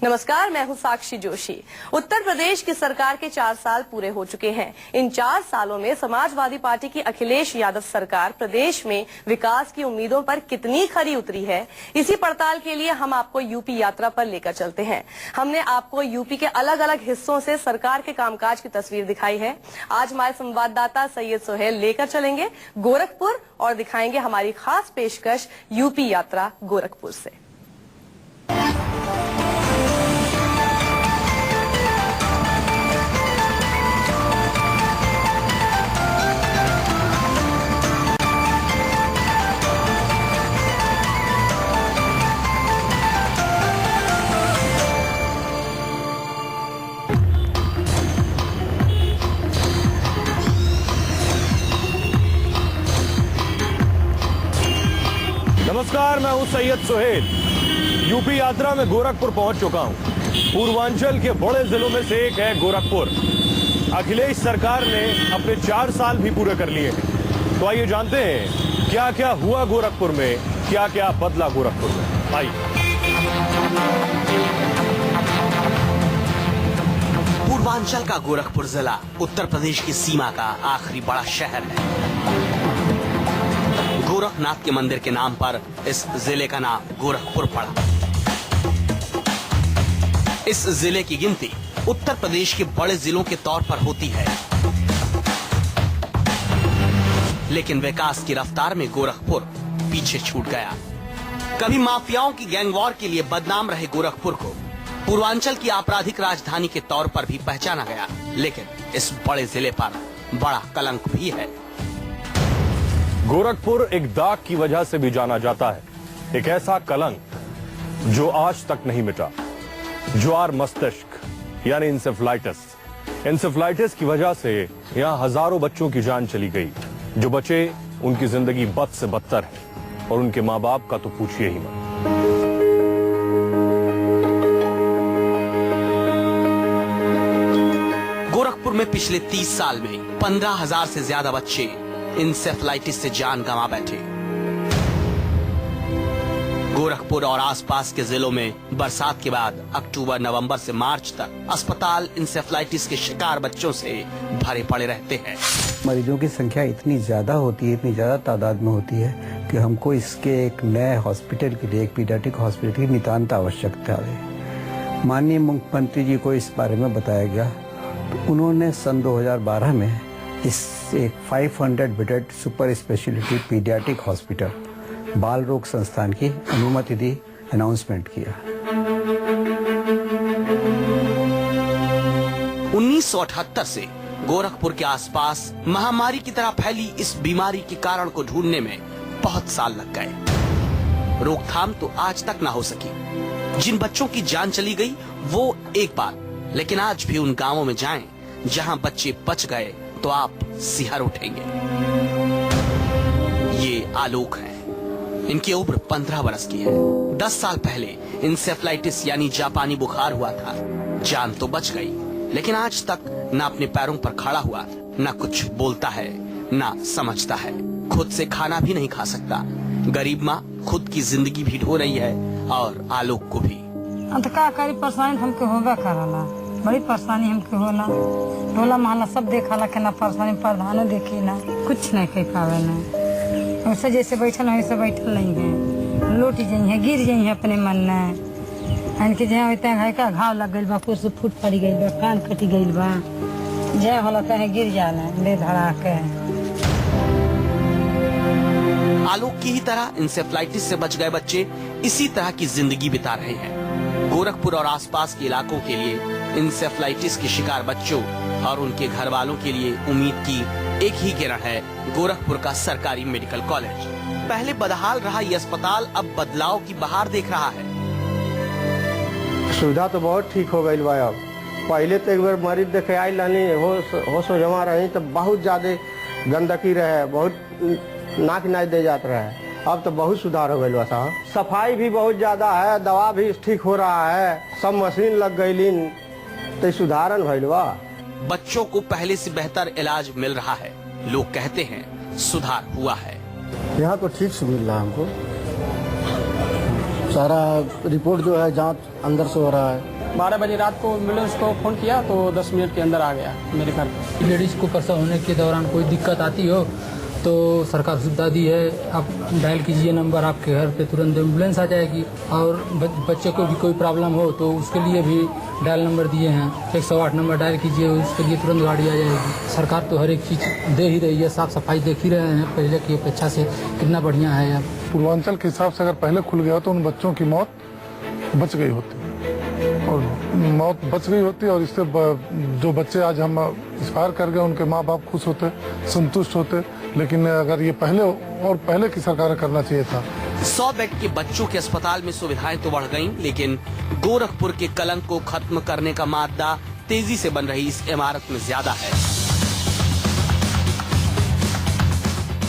नमस्कार, मैं हूं साक्षी जोशी। उत्तर प्रदेश की सरकार के 4 साल पूरे हो चुके हैं। इन 4 सालों में समाजवादी पार्टी की अखिलेश यादव सरकार प्रदेश में विकास की उम्मीदों पर कितनी खरी उतरी है, इसी पड़ताल के लिए हम आपको यूपी यात्रा पर लेकर चलते हैं। हमने आपको यूपी के अलग अलग हिस्सों से सरकार के कामकाज की तस्वीर दिखाई है। आज हमारे संवाददाता सैयद सोहेल लेकर चलेंगे गोरखपुर और दिखाएंगे हमारी खास पेशकश यूपी यात्रा गोरखपुर से। नमस्कार, मैं हूं सैयद सोहेल। यूपी यात्रा में गोरखपुर पहुंच चुका हूं। पूर्वांचल के बड़े जिलों में से एक है गोरखपुर। अखिलेश सरकार ने अपने 4 साल भी पूरे कर लिए हैं। तो आइए जानते हैं क्या क्या हुआ गोरखपुर में, क्या क्या बदला गोरखपुर में। आइए। पूर्वांचल का गोरखपुर जिला उत्तर प्रदेश की सीमा का आखिरी बड़ा शहर है। गोरखनाथ के मंदिर के नाम पर इस जिले का नाम गोरखपुर पड़ा। इस जिले की गिनती उत्तर प्रदेश के बड़े जिलों के तौर पर होती है, लेकिन विकास की रफ्तार में गोरखपुर पीछे छूट गया। कभी माफियाओं की गैंगवॉर के लिए बदनाम रहे गोरखपुर को पूर्वांचल की आपराधिक राजधानी के तौर पर भी पहचाना गया, लेकिन इस बड़े जिले पर बड़ा कलंक भी है। गोरखपुर एक दाग की वजह से भी जाना जाता है। एक ऐसा कलंक जो आज तक नहीं मिटा। ज्वार मस्तिष्क यानी इंसेफ्लाइटिस की वजह से यहां हजारों बच्चों की जान चली गई। जो बचे उनकी जिंदगी बद से बदतर है और उनके माँ बाप का तो पूछिए ही मत। गोरखपुर में पिछले 30 साल में 15,000 से ज्यादा बच्चे इंसेफ्लाइटिस से जान गंवा बैठे। गोरखपुर और आसपास के जिलों में बरसात के बाद अक्टूबर नवंबर से मार्च तक अस्पताल इंसेफ्लाइटिस के शिकार बच्चों से भरे पड़े रहते हैं। मरीजों की संख्या इतनी ज्यादा होती है, इतनी ज्यादा तादाद में होती है कि हमको इसके एक नए हॉस्पिटल के लिए, एक पीडियाट्रिक हॉस्पिटल की नितांत आवश्यकता है। माननीय मुख्यमंत्री जी को इस बारे में बताया गया तो उन्होंने सन 2012 में इस एक 500 bedded super speciality paediatric hospital बाल रोग संस्थान की अनुमति दी, अनाउंसमेंट किया। 1978 से गोरखपुर के आसपास महामारी की तरह फैली इस बीमारी के कारण को ढूंढने में बहुत साल लग गए। रोकथाम तो आज तक ना हो सकी। जिन बच्चों की जान चली गई वो एक बात, लेकिन आज भी उन गांवों में जाएं जहां बच्चे बच गए तो आप सिहर उठेंगे। ये आलोक हैं। इनकी उम्र 15 वर्ष की है। 10 साल पहले इंसेफ्लाइटिस यानी जापानी बुखार हुआ था। जान तो बच गई, लेकिन आज तक न अपने पैरों पर खड़ा हुआ, न कुछ बोलता है, न समझता है। खुद से खाना भी नहीं खा सकता। गरीब माँ खुद की जिंदगी भी ढो रही है और आलोक को भी। का करी परेशानी हमके होगा करला, बड़ी परेशानी हमके होला। टोला महला सब देखला के ना परेशानी, प्रधानो देखी ना, कुछ नहीं कह पावे ना। वैसे जैसे बैठल वैसे बैठल नहीं है, लौट जाइ है, गिर जाइ है अपने मन में। इनके जहाँ होते हैं का घाव लग गई बा, कुछ फूट पड़ गई बा, कान कटी गई बा, जय होला है गिर जाला ले धड़ा के। आलोक की ही तरह इंसेफ्लाइटिस से बच गए बच्चे इसी तरह की जिंदगी बिता रहे हैं। गोरखपुर और आसपास के इलाकों के लिए इंसेफ्लाइटिस के शिकार बच्चों और उनके घर वालों के लिए उम्मीद की एक ही किरण है गोरखपुर का सरकारी मेडिकल कॉलेज। पहले बदहाल रहा ये अस्पताल अब बदलाव की बहार देख रहा है। सुविधा तो बहुत ठीक हो गई बा। अब पहले तो एक बार मरीज देखे आई लानी होश जमा रही तो बहुत ज्यादा गंदगी रहे, बहुत नाक नहीं दे जाता रहे। अब तो बहुत सुधार हो गई बा साहब। सफाई भी बहुत ज्यादा है, दवा भी ठीक हो रहा है, सब मशीन लग गई तो सुधारन भइल बा। बच्चों को पहले से बेहतर इलाज मिल रहा है। लोग कहते हैं सुधार हुआ है। यहाँ तो ठीक से मिल रहा हमको, सारा रिपोर्ट जो है जांच अंदर से हो रहा है। 12 बजे रात को एम्बुलेंस को फ़ोन किया तो 10 मिनट के अंदर आ गया मेरे घर पे। लेडीज़ को प्रसव होने के दौरान कोई दिक्कत आती हो तो सरकार सुविधा दी है, आप डायल कीजिए नंबर, आपके घर पे तुरंत एम्बुलेंस आ जाएगी। और बच्चे को भी कोई प्रॉब्लम हो तो उसके लिए भी डायल नंबर दिए हैं, 108 नंबर डायल कीजिए, उसके लिए तुरंत गाड़ी आ जाएगी। सरकार तो हर एक चीज़ दे ही रही है, साफ सफाई देख ही रहे हैं पहले की अपेक्षा से कितना बढ़िया है। अब पूर्वांचल के हिसाब से अगर पहले खुल गया तो उन बच्चों की मौत बच गई होती और इससे जो बच्चे आज हम इंस्पायर कर गए उनके माँ बाप खुश होते, संतुष्ट होते। लेकिन अगर ये पहले की सरकार करना चाहिए था। 100 बेड के बच्चों के अस्पताल में सुविधाएं तो बढ़ गईं, लेकिन गोरखपुर के कलंक को खत्म करने का मादा तेजी से बन रही इस इमारत में ज्यादा है।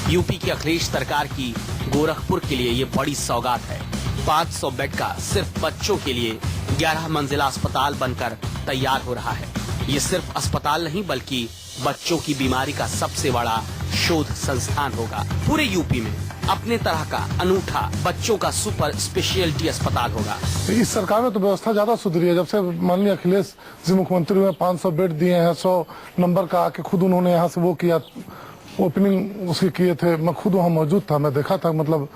यूपी की अखिलेश सरकार की गोरखपुर के लिए ये बड़ी सौगात है। 500 बेड का सिर्फ बच्चों के लिए 11 मंजिला अस्पताल बनकर तैयार हो रहा है। ये सिर्फ अस्पताल नहीं बल्कि बच्चों की बीमारी का सबसे बड़ा शोध संस्थान होगा। पूरे यूपी में अपने तरह का अनूठा बच्चों का सुपर स्पेशलिटी अस्पताल होगा। इस सरकार में तो व्यवस्था ज्यादा सुधरी है। जब से माननीय अखिलेश जी मुख्यमंत्री हुए, 500 बेड दिए हैं, 100 नंबर का आके खुद उन्होंने यहाँ से वो किया, ओपनिंग उसकी किए थे। मैं खुद वहाँ मौजूद था, मैं देखा था, मतलब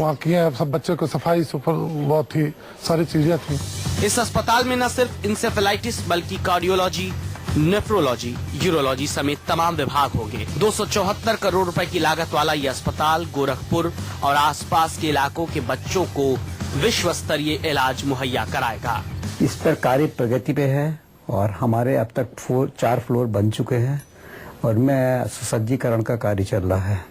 वहाँ किए हैं सब बच्चे को सफाई सुपर बहुत थी, सारी चीजें थी। इस अस्पताल में न सिर्फ इंसेफेलाइटिस बल्कि कार्डियोलॉजी, नेफ्रोलॉजी, यूरोलॉजी समेत तमाम विभाग होंगे। 274 करोड़ रुपए की लागत वाला ये अस्पताल गोरखपुर और आसपास के इलाकों के बच्चों को विश्व स्तरीय इलाज मुहैया कराएगा। इस पर कार्य प्रगति पे है और हमारे अब तक 4 फ्लोर बन चुके हैं और में सुसज्जीकरण का कार्य चल रहा है।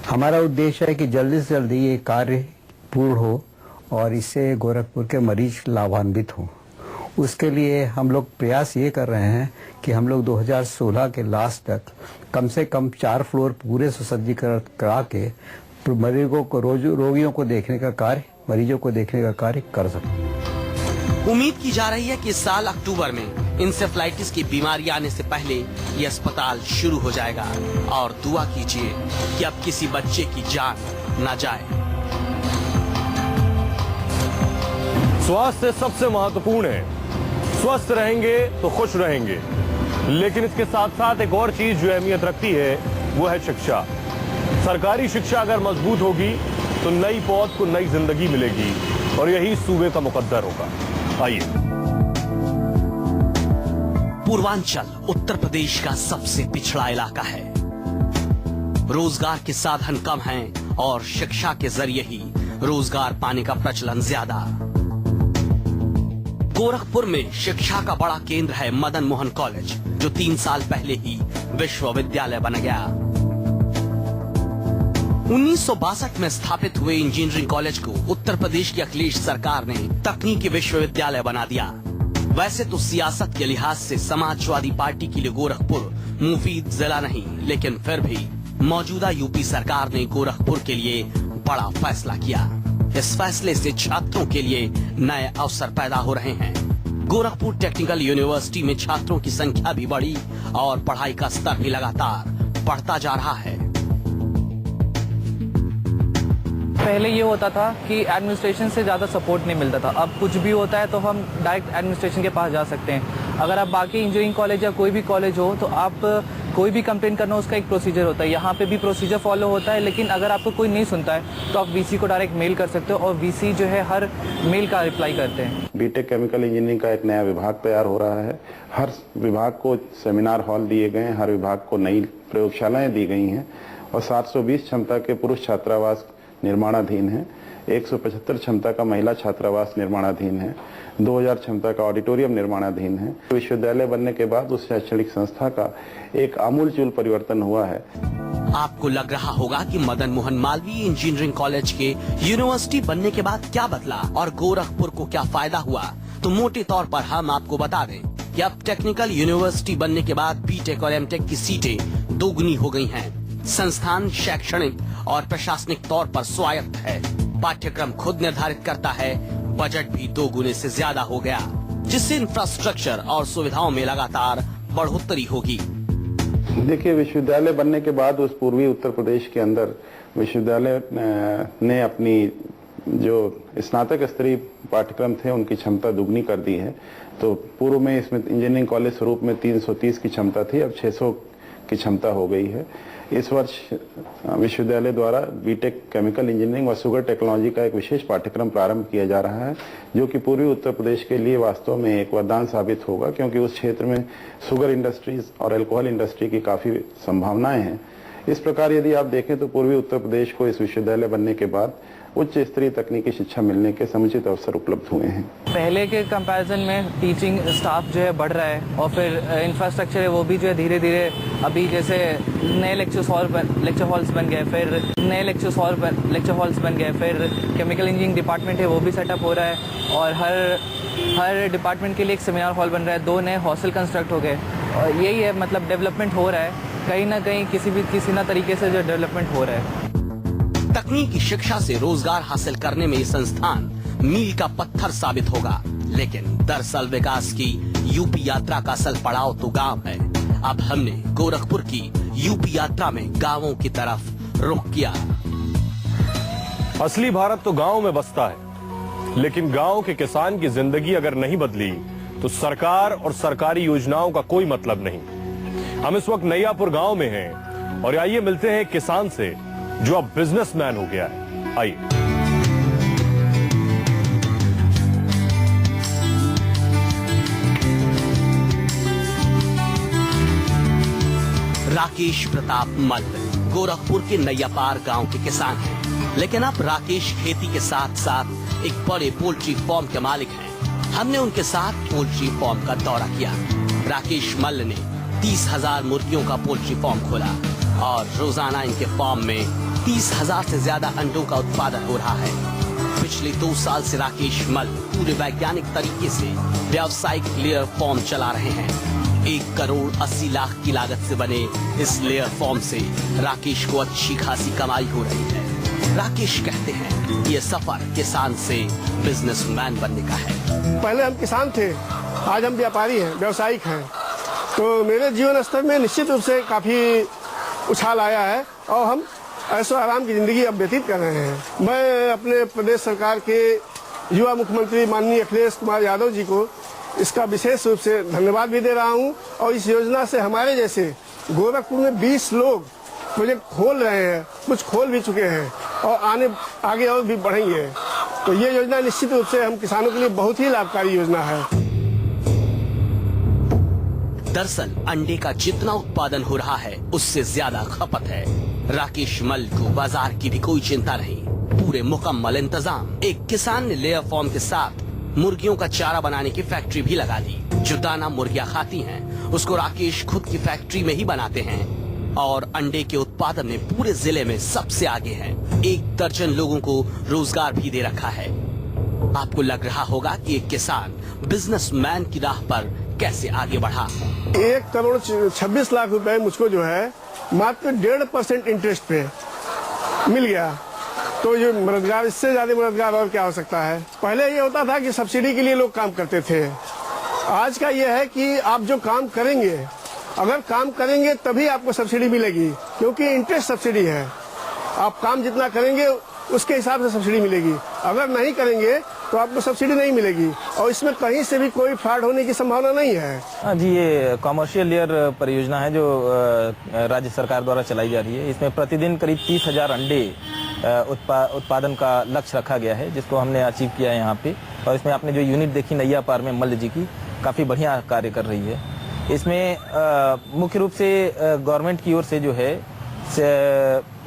हमारा उद्देश्य है कि जल्दी से जल्दी ये कार्य पूर्ण हो और इससे गोरखपुर के मरीज लाभान्वित हों। उसके लिए हम लोग प्रयास ये कर रहे हैं कि हम लोग 2016 के लास्ट तक कम से कम 4 फ्लोर पूरे सुसज्जीकरण करा के मरीजों को रोगियों को देखने का कार्य, मरीजों को देखने का कार्य कर सकें। उम्मीद की जा रही है कि इस साल अक्टूबर में इंसेफ्लाइटिस की बीमारी आने से पहले ये अस्पताल शुरू हो जाएगा और दुआ कीजिए कि अब किसी बच्चे की जान न जाए। स्वास्थ्य सबसे महत्वपूर्ण है। स्वस्थ रहेंगे तो खुश रहेंगे, लेकिन इसके साथ साथ एक और चीज जो अहमियत रखती है वो है शिक्षा। सरकारी शिक्षा अगर मजबूत होगी तो नई पौध को नई जिंदगी मिलेगी और यही सूबे का मुकद्दर होगा। आइए। पूर्वांचल उत्तर प्रदेश का सबसे पिछड़ा इलाका है। रोजगार के साधन कम हैं और शिक्षा के जरिए ही रोजगार पाने का प्रचलन ज्यादा। गोरखपुर में शिक्षा का बड़ा केंद्र है मदन मोहन कॉलेज, जो 3 साल पहले ही विश्वविद्यालय बन गया। 1962 में स्थापित हुए इंजीनियरिंग कॉलेज को उत्तर प्रदेश की अखिलेश सरकार ने तकनीकी विश्वविद्यालय बना दिया। वैसे तो सियासत के लिहाज से समाजवादी पार्टी के लिए गोरखपुर मुफीद जिला नहीं, लेकिन फिर भी मौजूदा यूपी सरकार ने गोरखपुर के लिए बड़ा फैसला किया। इस फैसले से छात्रों के लिए नए अवसर पैदा हो रहे हैं। गोरखपुर टेक्निकल यूनिवर्सिटी में छात्रों की संख्या भी बढ़ी और पढ़ाई का स्तर भी लगातार बढ़ता जा रहा है। पहले ये होता था कि एडमिनिस्ट्रेशन से ज़्यादा सपोर्ट नहीं मिलता था। अब कुछ भी होता है तो हम डायरेक्ट एडमिनिस्ट्रेशन के पास जा सकते हैं। अगर आप बाकी इंजीनियरिंग कॉलेज या कोई भी कॉलेज हो तो आप कोई भी कंप्लेन करना, उसका एक प्रोसीजर होता है। यहाँ पे भी प्रोसीजर फॉलो होता है, लेकिन अगर आपको कोई नहीं सुनता है तो आप वीसी को डायरेक्ट मेल कर सकते हो और वीसी जो है हर मेल का रिप्लाई करते हैं। बीटेक केमिकल इंजीनियरिंग का एक नया विभाग तैयार हो रहा है। हर विभाग को सेमिनार हॉल दिए गए हैं, हर विभाग को नई प्रयोगशालाएं दी गई हैं और 720 क्षमता के पुरुष छात्रावास निर्माणाधीन है। 175 क्षमता का महिला छात्रावास निर्माणाधीन है। 2000 क्षमता का ऑडिटोरियम निर्माणाधीन है। विश्वविद्यालय बनने के बाद उस शैक्षणिक संस्था का एक आमूलचूल परिवर्तन हुआ है। आपको लग रहा होगा कि मदन मोहन मालवीय इंजीनियरिंग कॉलेज के यूनिवर्सिटी बनने के बाद क्या बदला और गोरखपुर को क्या फायदा हुआ, तो मोटे तौर पर हम आपको बता दें कि अब टेक्निकल यूनिवर्सिटी बनने के बाद बीटेक और एमटेक की सीटें दोगुनी हो गई हैं। संस्थान शैक्षणिक और प्रशासनिक तौर पर स्वायत्त है। पाठ्यक्रम खुद निर्धारित करता है। बजट भी 2 गुने से ज्यादा हो गया, जिससे इंफ्रास्ट्रक्चर और सुविधाओं में लगातार बढ़ोतरी होगी। देखिए, विश्वविद्यालय बनने के बाद उस पूर्वी उत्तर प्रदेश के अंदर विश्वविद्यालय ने अपनी जो स्नातक स्तरीय पाठ्यक्रम थे उनकी क्षमता दुगनी कर दी है। तो पूर्व में इसमें इंजीनियरिंग कॉलेज स्वरूप में 330 की क्षमता थी, अब 600 की क्षमता हो गई है। इस वर्ष विश्वविद्यालय द्वारा बीटेक केमिकल इंजीनियरिंग व शुगर टेक्नोलॉजी का एक विशेष पाठ्यक्रम प्रारंभ किया जा रहा है, जो कि पूर्वी उत्तर प्रदेश के लिए वास्तव में एक वरदान साबित होगा, क्योंकि उस क्षेत्र में शुगर इंडस्ट्रीज और अल्कोहल इंडस्ट्री की काफी संभावनाएं हैं। इस प्रकार यदि आप देखें तो पूर्वी उत्तर प्रदेश को इस विश्वविद्यालय बनने के बाद उच्च स्तरीय तकनीकी शिक्षा मिलने के समुचित अवसर उपलब्ध हुए हैं। पहले के कंपैरिजन में टीचिंग स्टाफ जो है बढ़ रहा है और फिर इंफ्रास्ट्रक्चर है वो भी जो है धीरे धीरे अभी जैसे नए लेक्चर हॉल्स बन गए, फिर नए लेक्चर हॉल्स बन गए, फिर केमिकल इंजीनियरिंग डिपार्टमेंट है वो भी सेटअप हो रहा है और हर डिपार्टमेंट के लिए एक सेमिनार हॉल बन रहा है, 2 नए हॉस्टल कंस्ट्रक्ट हो गए और यही है मतलब डेवलपमेंट हो रहा है कहीं ना कहीं किसी ना तरीके से जो डेवलपमेंट हो रहा है। तकनीकी शिक्षा से रोजगार हासिल करने में ये संस्थान मील का पत्थर साबित होगा, लेकिन दरअसल विकास की यूपी यात्रा का असल पड़ाव तो गांव है। अब हमने गोरखपुर की यूपी यात्रा में गांवों की तरफ रुख किया। असली भारत तो गांव में बसता है, लेकिन गांव के किसान की जिंदगी अगर नहीं बदली तो सरकार और सरकारी योजनाओं का कोई मतलब नहीं। हम इस वक्त नैयापुर गांव में हैं और आइए मिलते हैं किसान से जो अब बिजनेसमैन हो गया है। आइए। राकेश प्रताप मल्ल गोरखपुर के नैयापार गांव के किसान हैं, लेकिन अब राकेश खेती के साथ साथ एक बड़े पोल्ट्री फार्म के मालिक हैं। हमने उनके साथ पोल्ट्री फार्म का दौरा किया। राकेश मल्ल ने 30,000 मुर्गियों का पोल्ट्री फार्म खोला और रोजाना इनके फार्म में 30,000 से ज्यादा अंडों का उत्पादन हो रहा है। पिछले 2 साल से राकेश मल्ल पूरे वैज्ञानिक तरीके से व्यावसायिक लेयर फार्म चला रहे हैं। 1 करोड़ 80 लाख की लागत से बने इस लेयर फार्म से राकेश को अच्छी खासी कमाई हो रही है। राकेश कहते हैं ये सफर किसान से बिजनेसमैन बनने का है। पहले हम किसान थे, आज हम व्यापारी हैं, व्यवसायिक हैं। तो मेरे जीवन स्तर में निश्चित रूप से काफी उछाल आया है और हम ऐशो आराम की जिंदगी अब व्यतीत कर रहे हैं। मैं अपने प्रदेश सरकार के युवा मुख्यमंत्री माननीय अखिलेश कुमार यादव जी को इसका विशेष रूप से धन्यवाद भी दे रहा हूं और इस योजना से हमारे जैसे गोरखपुर में 20 लोग प्रोजेक्ट खोल रहे हैं, कुछ खोल भी चुके हैं और आगे और भी बढ़ेंगे। तो ये योजना निश्चित रूप से हम किसानों के लिए बहुत ही लाभकारी योजना है। दरअसल अंडे का जितना उत्पादन हो रहा है उससे ज्यादा खपत है। राकेश मल्ल को बाजार की भी कोई चिंता नहीं, पूरे मुकम्मल इंतजाम। एक किसान ने लेयर फार्म के साथ मुर्गियों का चारा बनाने की फैक्ट्री भी लगा दी। जो दाना मुर्गियां खाती हैं, उसको राकेश खुद की फैक्ट्री में ही बनाते हैं और अंडे के उत्पादन में पूरे जिले में सबसे आगे हैं। 1 दर्जन लोगों को रोजगार भी दे रखा है। आपको लग रहा होगा कि एक किसान बिजनेसमैन की राह पर कैसे आगे बढ़ा। 1 करोड़ 26 लाख रुपए मुझको जो है मात्र 1.5% इंटरेस्ट पे मिल गया। तो ये मददगार, इससे ज्यादा मददगार और क्या हो सकता है। पहले ये होता था कि सब्सिडी के लिए लोग काम करते थे। आज का ये है कि आप जो काम करेंगे, अगर काम करेंगे तभी आपको सब्सिडी मिलेगी, क्योंकि इंटरेस्ट सब्सिडी है। आप काम जितना करेंगे उसके हिसाब से सब्सिडी मिलेगी। अगर नहीं करेंगे तो आपको सब्सिडी नहीं मिलेगी और इसमें कहीं से भी कोई फ्रॉड होने की संभावना नहीं है। हाँ जी, ये कॉमर्शियल लेयर परियोजना है जो राज्य सरकार द्वारा चलाई जा रही है। इसमें प्रतिदिन करीब 30,000 अंडे उत्पादन का लक्ष्य रखा गया है, जिसको हमने अचीव किया है यहाँ पे। और इसमें आपने जो यूनिट देखी नैयापार में मल्ल जी की, काफ़ी बढ़िया कार्य कर रही है। इसमें मुख्य रूप से गवर्नमेंट की ओर से जो है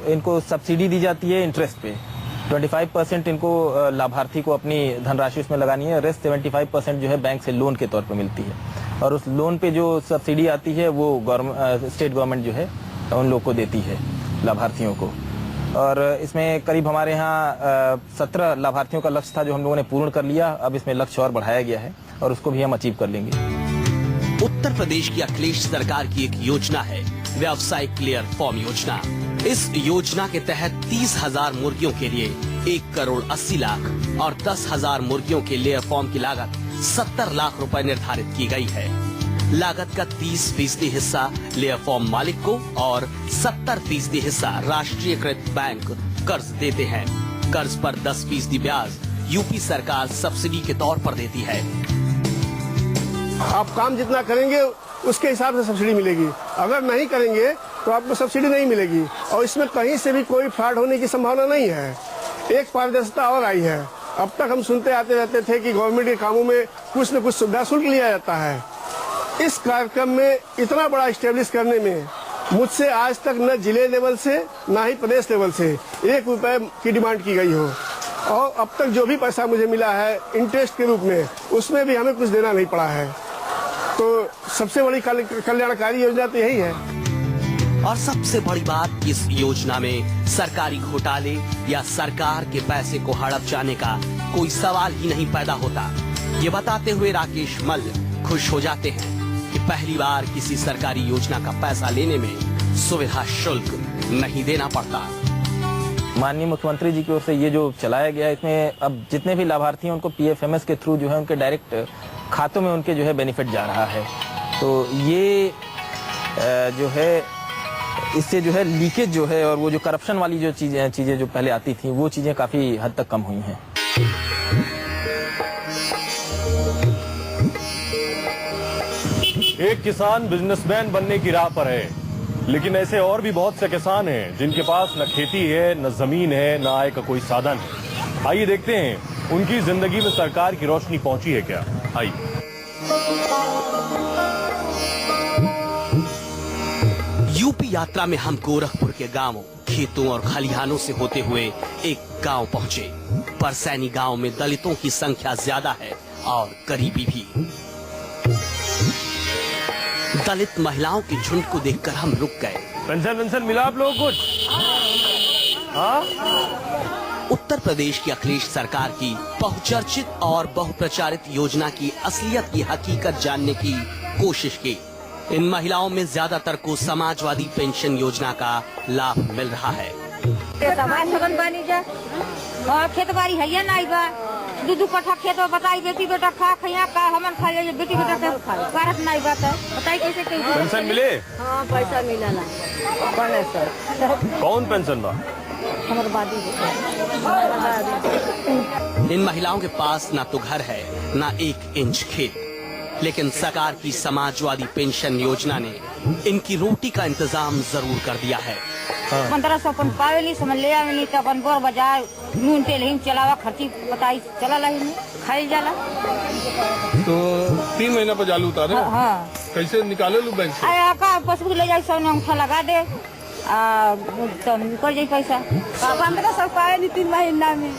इनको सब्सिडी दी जाती है इंटरेस्ट पे। 25% इनको लाभार्थी को अपनी धनराशि उसमें लगानी है। रेस्ट 75% जो है बैंक से लोन के तौर पे मिलती है और उस लोन पे जो सब्सिडी आती है वो स्टेट गवर्नमेंट जो है उन लोग को देती है, लाभार्थियों को। और इसमें करीब हमारे यहाँ 17 लाभार्थियों का लक्ष्य था जो हम लोगों ने पूर्ण कर लिया। अब इसमें लक्ष्य और बढ़ाया गया है और उसको भी हम अचीव कर लेंगे। उत्तर प्रदेश की अखिलेश सरकार की एक योजना है व्यावसायिक लेयर फार्म योजना। इस योजना के तहत 30,000 मुर्गियों के लिए 1 करोड़ 80 लाख और 10,000 मुर्गियों के लेयर फार्म की लागत 70 लाख रुपए निर्धारित की गई है। लागत का 30% हिस्सा लेयर फार्म मालिक को और 70% हिस्सा राष्ट्रीयकृत बैंक कर्ज देते हैं। कर्ज पर 10% ब्याज यूपी सरकार सब्सिडी के तौर पर देती है। आप काम जितना करेंगे उसके हिसाब से सब्सिडी मिलेगी, अगर नहीं करेंगे तो आपको सब्सिडी नहीं मिलेगी। और इसमें कहीं से भी कोई फ्रॉड होने की संभावना नहीं है। एक पारदर्शिता और आई है। अब तक हम सुनते आते रहते थे कि गवर्नमेंट के कामों में कुछ न कुछ सुविधा शुल्क लिया जाता है। इस कार्यक्रम में इतना बड़ा इस्टेब्लिश करने में मुझसे आज तक न जिले लेवल से न ही प्रदेश लेवल से 1 रुपए की डिमांड की गई हो। और अब तक जो भी पैसा मुझे मिला है इंटरेस्ट के रूप में, उसमें भी हमें कुछ देना नहीं पड़ा है। तो सबसे बड़ी कल्याणकारी योजना तो यही है। और सबसे बड़ी बात, इस योजना में सरकारी घोटाले या सरकार के पैसे को हड़प जाने का कोई सवाल ही नहीं पैदा होता। ये बताते हुए राकेश मल्ल खुश हो जाते हैं कि पहली बार किसी सरकारी योजना का पैसा लेने में सुविधा शुल्क नहीं देना पड़ता। माननीय मुख्यमंत्री जी की ओर से ये जो चलाया गया है, इसमें अब जितने भी लाभार्थी हैं उनको पीएफएमएस के थ्रू जो है उनके डायरेक्ट खातों में उनके जो है बेनिफिट जा रहा है। तो ये जो है इससे जो है लीकेज जो है और वो जो करप्शन वाली जो चीजें जो पहले आती थी वो चीजें काफी हद तक कम हुई हैं। एक किसान बिजनेसमैन बनने की राह पर है, लेकिन ऐसे और भी बहुत से किसान हैं जिनके पास न खेती है, न जमीन है, न आय का कोई साधन है। आइए देखते हैं उनकी जिंदगी में सरकार की रोशनी पहुंची है क्या। आइए। यूपी यात्रा में हम गोरखपुर के गांवों, खेतों और खलिहानों से होते हुए एक गांव पहुंचे। परसैनी गांव में दलितों की संख्या ज्यादा है और गरीबी भी। दलित महिलाओं के झुंड को देखकर हम रुक गए। पेंशन मिला आप लोगों को कुछ? उत्तर प्रदेश की अखिलेश सरकार की बहुचर्चित और बहुप्रचारित योजना की असलियत की हकीकत जानने की कोशिश की। इन महिलाओं में ज्यादातर को समाजवादी पेंशन योजना का लाभ मिल रहा है। खेत बाड़ी है या नहीं बा, 2 कट्ठा खेत बताई बेटी बेटा खा खैया का हमन खा जाइए, बेटी बेटा के कारत नहीं बात है, बताई कैसे कैसे पेंशन मिले? हाँ पैसा मिला ना। कौन पेंशन बा? हमारे बादी। इन महिलाओं के पास ना तो घर है ना 1 इंच खेत, लेकिन सरकार की समाजवादी पेंशन योजना ने इनकी रोटी का इंतजाम जरूर कर दिया है। 1500 अपन पावे नहीं समझ ले आवे नहीं तो अपन बोर बाजार नून तेल ही चलावा खर्ची बताई चला ला ही खाई जाला। तो 3 महीना पर चालू उतारे। हाँ। कैसे निकाले लो बैंक से? आया का पासबुक ले जाए, 100 अंगूठा लगा दे तो निकल जाए पैसा। 1500 पाए नहीं 3 महीना में,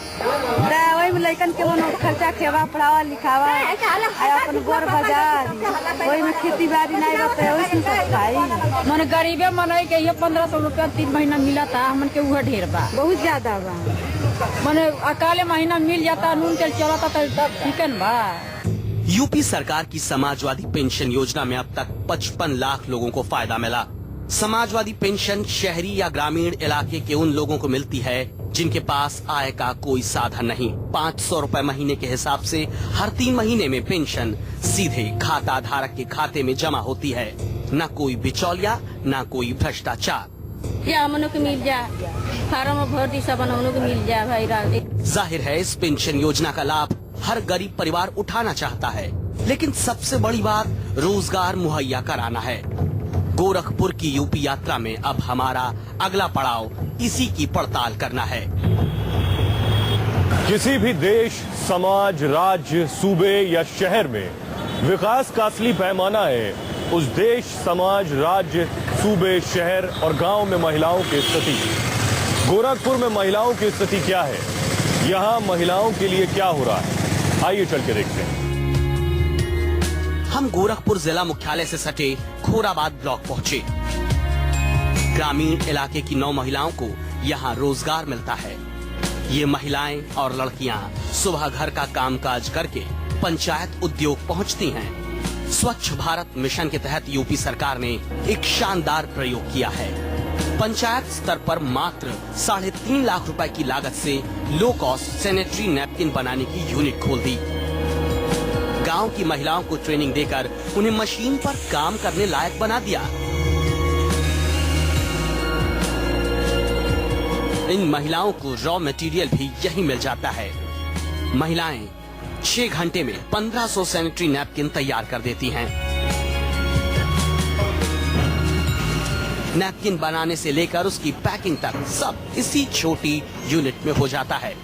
वही में लड़कन के वो खर्चा खेवा पढ़ावा लिखावा अपन बोर बाजार वही में खेती बाड़ी नहीं रहते वही सब खाई। मैंने गरीबे मनाई के 1500 रुपया 3 महीना मिला था, हमन के वह ढेर बा, बहुत ज्यादा बा। मैंने अकाले महीना मिल जाता, नून तेल चलाता तो चिकन बा। यूपी सरकार की समाजवादी पेंशन योजना में अब तक 55 लाख लोगों को फायदा मिला। समाजवादी पेंशन शहरी या ग्रामीण इलाके के उन लोगों को मिलती है जिनके पास आय का कोई साधन नहीं। 500 रुपए महीने के हिसाब से हर 3 महीने में पेंशन सीधे खाता धारक के खाते में जमा होती है। न कोई बिचौलिया, न कोई भ्रष्टाचार। या मनो के मिल जा, फार्म भर दी सब मनो के मिल जा भाई। जाहिर है इस पेंशन योजना का लाभ हर गरीब परिवार उठाना चाहता है, लेकिन सबसे बड़ी बात रोजगार मुहैया कराना है। गोरखपुर की यूपी यात्रा में अब हमारा अगला पड़ाव इसी की पड़ताल करना है। किसी भी देश, समाज, राज्य, सूबे या शहर में विकास का असली पैमाना है उस देश, समाज, राज्य, सूबे, शहर और गांव में महिलाओं की स्थिति। गोरखपुर में महिलाओं की स्थिति क्या है? यहाँ महिलाओं के लिए क्या हो रहा है? आइए चल के देखते हैं। हम गोरखपुर जिला मुख्यालय से सटे खोराबाद ब्लॉक पहुँचे। ग्रामीण इलाके की 9 महिलाओं को यहाँ रोजगार मिलता है। ये महिलाएं और लड़कियां सुबह घर का कामकाज करके पंचायत उद्योग पहुँचती हैं। स्वच्छ भारत मिशन के तहत यूपी सरकार ने एक शानदार प्रयोग किया है। पंचायत स्तर पर मात्र 3.5 लाख रुपए की लागत से लो कॉस्ट सैनिटरी नैपकिन बनाने की यूनिट खोल दी। गांव की महिलाओं को ट्रेनिंग देकर उन्हें मशीन पर काम करने लायक बना दिया। इन महिलाओं को रॉ मटेरियल भी यही मिल जाता है। महिलाएं 6 घंटे में 1500 सैनिटरी नैपकिन तैयार कर देती हैं। नैपकिन बनाने से लेकर उसकी पैकिंग तक सब इसी छोटी यूनिट में हो जाता है।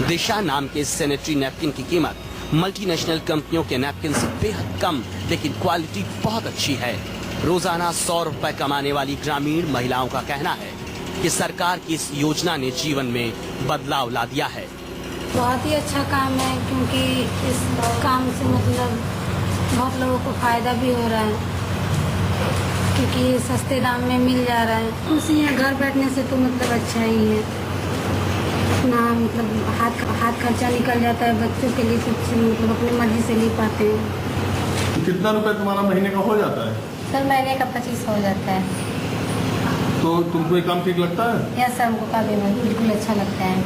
दिशा नाम के सैनिटरी नैपकिन की कीमत मल्टीनेशनल कंपनियों के नैपकिन से बेहद कम, लेकिन क्वालिटी बहुत अच्छी है। रोजाना 100 रुपए कमाने वाली ग्रामीण महिलाओं का कहना है कि सरकार की इस योजना ने जीवन में बदलाव ला दिया है। बहुत ही अच्छा काम है, क्योंकि इस काम से मतलब बहुत लोगों को फायदा भी हो रहा है, क्योंकि ये सस्ते दाम में मिल जा रहा है। उसी यहाँ घर बैठने से तो मतलब अच्छा ही है, ना मतलब हाथ खर्चा निकल जाता है, बच्चों के लिए कुछ मतलब अपनी मर्जी से ले पाते हैं। कितना रुपए तुम्हारा महीने का हो जाता है? सर महीने का 25 हो जाता है। तो तुमको ये काम ठीक लगता है? यस सर, हमको काफी बिल्कुल अच्छा लगता है।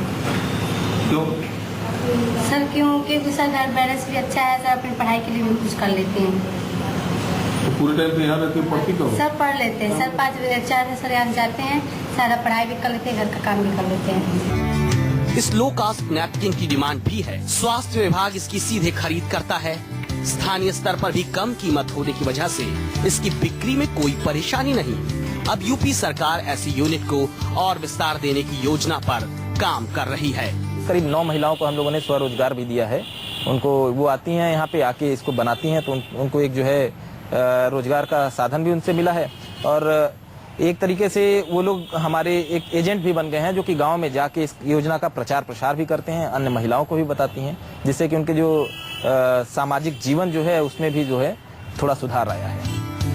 क्यों? सर क्योंकि सर घर बैलेंस भी अच्छा है, सर अपनी पढ़ाई के लिए भी कुछ कर लेते हैं। तो पूरे टाइम पे यहाँ रहते हो, पढ़ती करो? सर पढ़ लेते हैं सर, 5 बजे 4 बजे सर यहाँ जाते हैं, सारा पढ़ाई भी कर लेते हैं, घर का काम भी कर लेते हैं। इस लो कास्ट नैपकिन की डिमांड भी है। स्वास्थ्य विभाग इसकी सीधे खरीद करता है। स्थानीय स्तर पर भी कम कीमत होने की वजह से इसकी बिक्री में कोई परेशानी नहीं। अब यूपी सरकार ऐसी यूनिट को और विस्तार देने की योजना पर काम कर रही है। करीब 9 महिलाओं को हम लोगों ने स्वरोजगार भी दिया है। उनको वो आती हैं यहाँ पे आके इसको बनाती हैं, तो उनको एक जो है रोजगार का साधन भी उनसे मिला है। और एक तरीके से वो लोग हमारे एक एजेंट भी बन गए हैं, जो कि गांव में जाके इस योजना का प्रचार प्रसार भी करते हैं, अन्य महिलाओं को भी बताती हैं, जिससे कि उनके जो सामाजिक जीवन जो है उसमें भी जो है थोड़ा सुधार आया है।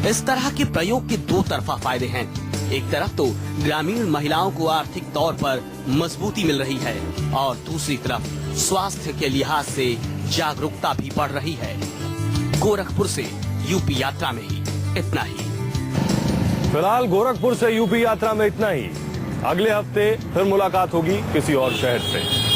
इस तरह के प्रयोग के 2 तरफा फायदे हैं। एक तरफ तो ग्रामीण महिलाओं को आर्थिक तौर पर मजबूती मिल रही है, और दूसरी तरफ स्वास्थ्य के लिहाज से जागरूकता भी बढ़ रही है। गोरखपुर से यूपी यात्रा में ही इतना ही। फिलहाल गोरखपुर से यूपी यात्रा में इतना ही। अगले हफ्ते फिर मुलाकात होगी किसी और शहर से।